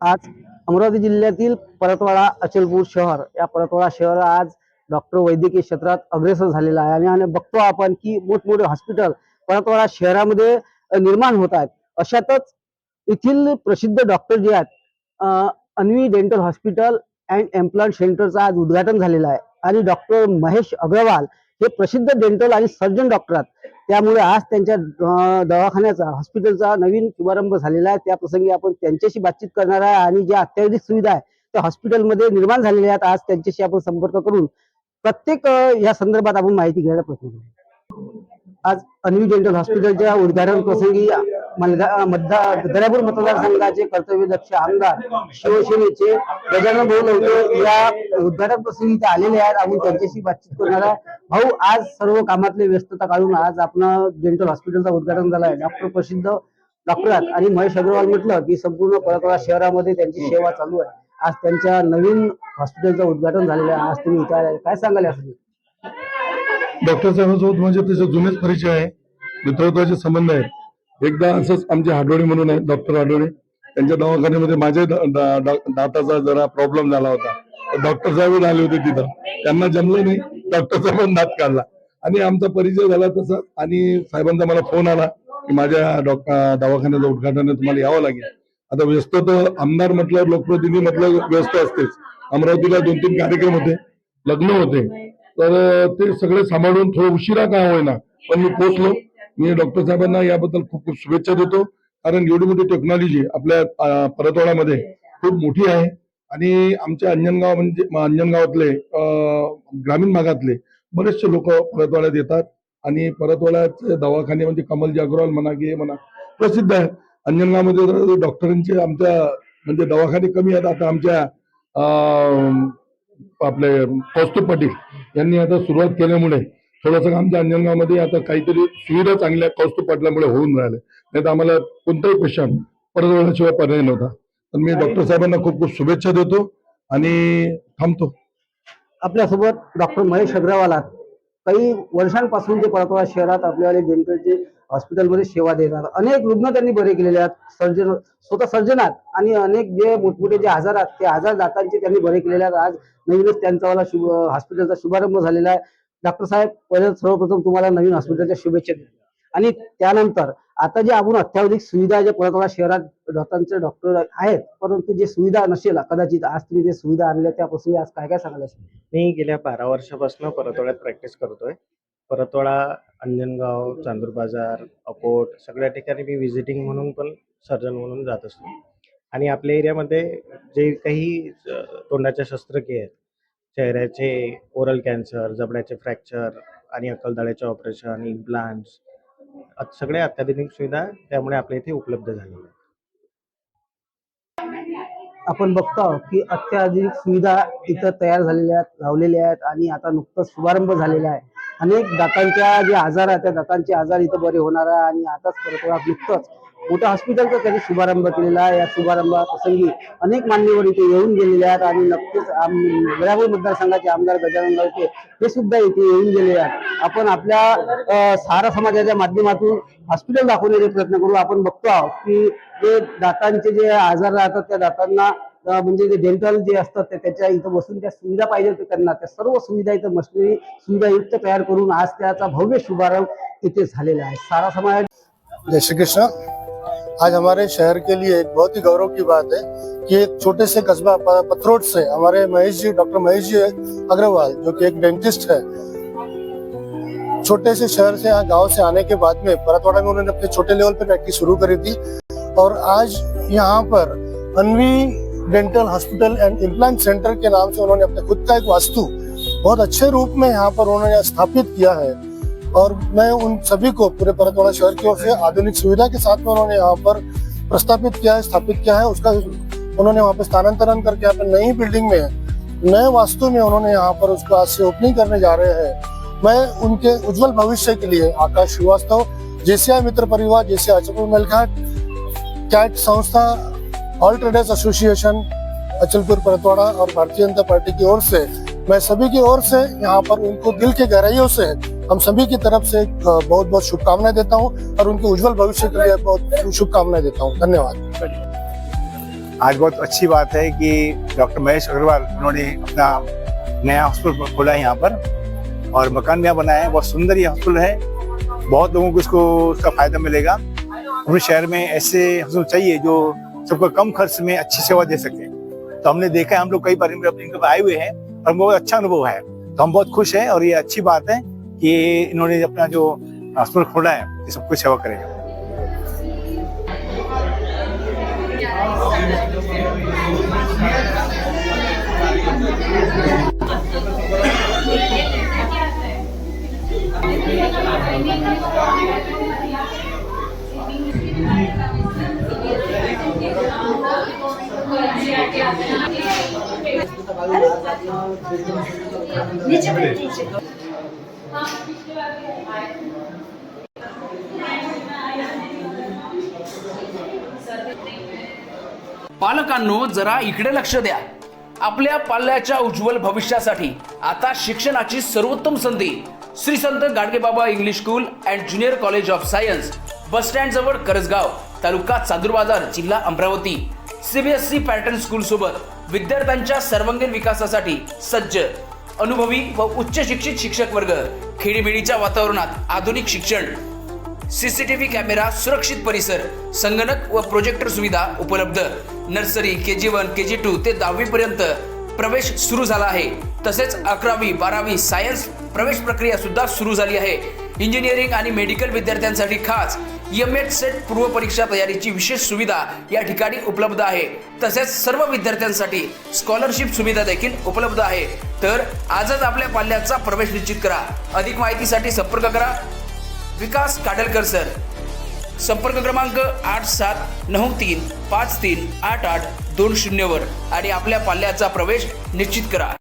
आज अमरावती जिल्ह्यातील परतवाडा अचलपूर शहर या परतवाडा शहर आज डॉक्टर वैद्यकीय क्षेत्रात अग्रेसर झालेला आहे आणि बघतो आपण की मोठमोठे हॉस्पिटल परतवाडा शहरामध्ये निर्माण होत आहेत। अशातच येथील प्रसिद्ध डॉक्टर जे आहेत Anvi dental hospital and implant सेंटरचं आज उद्घाटन झालेलं आहे आणि डॉक्टर महेश अग्रवाल हे प्रसिद्ध डेंटल आणि सर्जन डॉक्टर आहेत। त्यामुळे आज त्यांच्या दवाखान्याचा हॉस्पिटलचा नवीन शुभारंभ झालेला आहे। त्या प्रसंगी आपण त्यांच्याशी बातचीत करणार आहे आणि ज्या अत्याधुनिक सुविधा आहे त्या हॉस्पिटलमध्ये निर्माण झालेल्या आहेत आज त्यांच्याशी आपण संपर्क करून प्रत्येक या संदर्भात आपण माहिती घ्यायला प्रयत्न करू। आज अन्वी डेंटल हॉस्पिटलच्या उद्घाटन प्रसंगी दर्यापूर मतदारसंघाचे कर्तव्यदक्ष आमदार शिवसेनेचे गजानन भाऊ लवटे या उद्घाटन प्रसंगी ते आलेले आहेत। आपण त्यांच्याशी बातचीत करणार आहे। भाऊ, आज सर्व कामातले व्यस्तता काढून आज आपण डेंटल हॉस्पिटलचा उद्घाटन झाला आहे। डॉक्टर प्रसिद्ध डॉक्टर आणि महेश अग्रवाल म्हटलं की संपूर्ण परतवाडा शहरामध्ये त्यांची सेवा चालू आहे। आज त्यांच्या नवीन हॉस्पिटलचं उद्घाटन झालेलं आहे। आज तुम्ही इथे आले, काय सांगाल यासाठी? डॉक्टर साहेबांसोबत म्हणजे त्याचे जुनेच परिचय आहे, मित्रत्वाचे संबंध आहेत। एकदा असंच आमचे हाडोळे म्हणून आहेत, डॉक्टर हाडोळे, त्यांच्या दवाखान्यामध्ये माझ्या दाताचा जरा प्रॉब्लेम झाला होता। डॉक्टर साहेब आले होते तिथं, त्यांना जमलं नाही, डॉक्टर साहेबांनी दात काढला आणि आमचा परिचय झाला तसा। आणि साहेबांचा मला फोन आला की माझ्या दवाखान्याचं उद्घाटन आहे, तुम्हाला यावं लागेल। आता व्यस्त तर आमदार म्हटलं, लोकप्रतिनिधी म्हटलं व्यस्त असतेच। अमरावतीला 2-3 कार्यक्रम होते, लग्न होते, तर ते सगळे सांभाळून थोडं उशिरा का होईना पण मी पोहोचलो। मी डॉक्टर साहेबांना याबद्दल खूप खूप शुभेच्छा देतो, कारण एवढी मोठी टेक्नॉलॉजी आपल्या परतवाड्यामध्ये खूप मोठी आहे। आणि आमच्या अंजनगाव म्हणजे अंजनगावातले ग्रामीण भागातले बरेचसे लोक परतवाड्यात येतात आणि परतवाड्याचे दवाखाने म्हणजे कमलजी अग्रवाल म्हणा की म्हणा प्रसिद्ध आहे। अंजनगावमध्ये डॉक्टरांचे आमच्या म्हणजे दवाखाने कमी आहेत। आता आमच्या आपले कौस्तुभ पाटील यांनी आता सुरुवात केल्यामुळे थोडंसं आमच्या अंजनगावमध्ये आता काहीतरी सुविधा चांगल्या कौस्तुभ पाटलामुळे होऊन राहिले, नाही तर आम्हाला कोणताही पेशंट परतवाड्याशिवाय पर्याय नव्हता। तर मी डॉक्टर साहेबांना खूप खूप शुभेच्छा देतो आणि थांबतो। आपल्यासोबत डॉक्टर महेश अग्रवाल आहेत। काही वर्षांपासून ते परतवाडा शहरात आपल्याला डेंटलचे हॉस्पिटलमध्ये सेवा देतात। अनेक रुग्ण त्यांनी बरे केलेले आहेत, सर्जन स्वतः सर्जन आहेत आणि अनेक जे मोठमोठे जे आजार आहेत ते आजार दातांचे त्यांनी बरे केलेले आहेत। आज नवीनच त्यांचा हॉस्पिटलचा शुभारंभ झालेला आहे। डॉक्टर साहेब, पहिले सर्वप्रथम तुम्हाला नवीन हॉस्पिटलच्या शुभेच्छा देतो आणि त्यानंतर आता जे आपण अत्याधुनिक सुविधा जे परतवाडा शहरात दातांचे डॉक्टर आहेत, परंतु जे सुविधा नसेल कदाचित आज तुम्ही जे सुविधा आणल्या त्यापासून आज काय काय सांगाल? मी गेल्या 12 वर्षापासून परतवाड्यात प्रॅक्टिस करतोय। परतवाडा, अंजनगाव, चांदूर बाजार, अकोट सगळ्या ठिकाणी मी व्हिजिटिंग म्हणून पण सर्जन म्हणून जात असतो। आणि आपल्या एरियामध्ये जे काही तोंडाच्या शस्त्रक्रिया आहेत, चेहऱ्याचे ओरल कॅन्सर, जबड्याचे फ्रॅक्चर आणि अक्कलदाढ्याचे ऑपरेशन, इम्प्लांट्स सगळ्या अत्याधुनिक सुविधा त्यामुळे आपल्या इथे उपलब्ध झालेल्या आहेत। आपण बघतो की अत्याधुनिक सुविधा इथं तयार झालेल्या आहेत, लावलेल्या आहेत आणि आता नुकताच शुभारंभ झालेला आहे। अनेक दातांच्या जे आजार आहेत त्या दातांचे आजार इथं बरे होणार आहे आणि आताच परतवाड्यात नुकतंच मोठ्या हॉस्पिटलचा त्यांनी शुभारंभ केलेला आहे। या शुभारंभाप्रसंगी अनेक मान्यवर इथे येऊन गेलेले आहेत आणि नक्कीच दर्यापूर मतदारसंघाचे आमदार गजानन लवटे हे सुद्धा इथे येऊन गेलेले आहेत। आपण आपल्या सारा समाजाच्या माध्यमातून हॉस्पिटल दाखवण्याचे प्रयत्न करू। आपण बघतो आहोत की जे दातांचे जे आजार राहतात त्या दातांना म्हणजे जे डेंटल जे असतात त्याच्या इथं बसून त्या सुविधा पाहिजे होत्या त्यांना, त्या सर्व सुविधा इथं मशिनरी सुविधायुक्त तयार करून आज त्याचा भव्य शुभारंभ इथे झालेला आहे। सारा समाज। जय श्री कृष्ण। आज हमारे शहर के लिए एक बहुत ही गौरव की बात है कि एक छोटे से कस्बा पथरोट से हमारे डॉक्टर महेश जी अग्रवाल, जो कि एक डेंटिस्ट है, छोटे से शहर से गांव से आने के बाद में परतवाड़ा में उन्होंने अपने छोटे लेवल पे प्रैक्टिस शुरू करी थी और आज यहाँ पर Anvi dental hospital and implant centre के नाम से उन्होंने अपने खुद का एक वास्तु बहुत अच्छे रूप में यहाँ पर उन्होंने स्थापित किया है। और मैं उन सभी को पूरे परतवाड़ा शहर की ओर से आधुनिक सुविधा के साथ में उन्होंने यहाँ पर प्रस्तापित किया है, स्थापित किया है। उसका उन्होंने वहाँ पे स्थानांतरण करके यहाँ पे नई बिल्डिंग में नए वास्तु में उन्होंने यहाँ पर उसको आज से ओपनिंग करने जा रहे हैं। मैं उनके उज्जवल भविष्य के लिए आकाश श्रीवास्तव, जेसीआई मित्र परिवार, जेसीआई अचलपुर मेलघाट, कैट संस्था, all traders association Achalpur Paratwada और भारतीय जनता पार्टी की ओर से मैं सभी की ओर से यहाँ पर उनको दिल के गहराइयों से हम सभी की तरफ से बहुत बहुत शुभकामनाएं देता हूँ और उनके उज्जवल भविष्य के लिए बहुत शुभकामनाएं देता हूँ। धन्यवाद। आज बहुत अच्छी बात है कि डॉक्टर महेश अग्रवाल उन्होंने अपना नया हॉस्पिटल खोला है यहाँ पर और मकान भी यहाँ बनाया है। बहुत सुंदर ये हॉस्पिटल है, बहुत लोगों को उसका फायदा मिलेगा। पूरे शहर में ऐसे हॉस्पिटल चाहिए जो सबको कम खर्च में अच्छी सेवा दे सके। तो हमने देखा है, हम लोग कई बार इनके आए हुए हैं और हमको अच्छा अनुभव है, तो हम बहुत खुश हैं और ये अच्छी बात है कि इन्होंने अपना जो हॉस्पिटल खोला है ये सबको सेवा करेगा। पालकांनो, जरा इकडे लक्ष द्या. आपल्या पाल्याच्या उज्ज्वल भविष्यासाठी आता शिक्षणाची सर्वोत्तम संधी Shri Sant Gadgebaba English school and junior college of science, bus stand जवळ करसगाव, तालुका चांदूरबाजार, जिल्हा अमरावती. सीबीएसई पॅटर्न स्कूल सोबत विद्यार्थ्यांच्या सर्वांगीण विकासासाठी सज्ज, अनुभवी व उच्च शिक्षित शिक्षक वर्ग, खेडीमेडीच्या वातावरणात आधुनिक शिक्षण, सीसीटीव्ही कॅमेरा, सुरक्षित परिसर, संगणक व प्रोजेक्टर सुविधा उपलब्ध. नर्सरी, KG1, KG2 ते 10वी पर्यंत प्रवेश सुरू झाला आहे. तसेच 11वी, 12वी सायन्स प्रवेश प्रक्रिया सुद्धा सुरू झाली आहे. इंजिनिअरिंग आणि मेडिकल विद्यार्थ्यांसाठी खास MH सेट पूर्व परीक्षा तयारीची विशेष सुविधा या ठिकाणी उपलब्ध आहे. तसेच सर्व विद्यार्थ्यांसाठी स्कॉलरशिप सुविधा देखील उपलब्ध आहे. तर आजच आपल्या पाल्याचा प्रवेश निश्चित करा. अधिक माहितीसाठी संपर्क करा विकास काडलकर सर. संपर्क क्रमांक 8793538820 वर आणि आपल्या पाल्याचा प्रवेश निश्चित करा.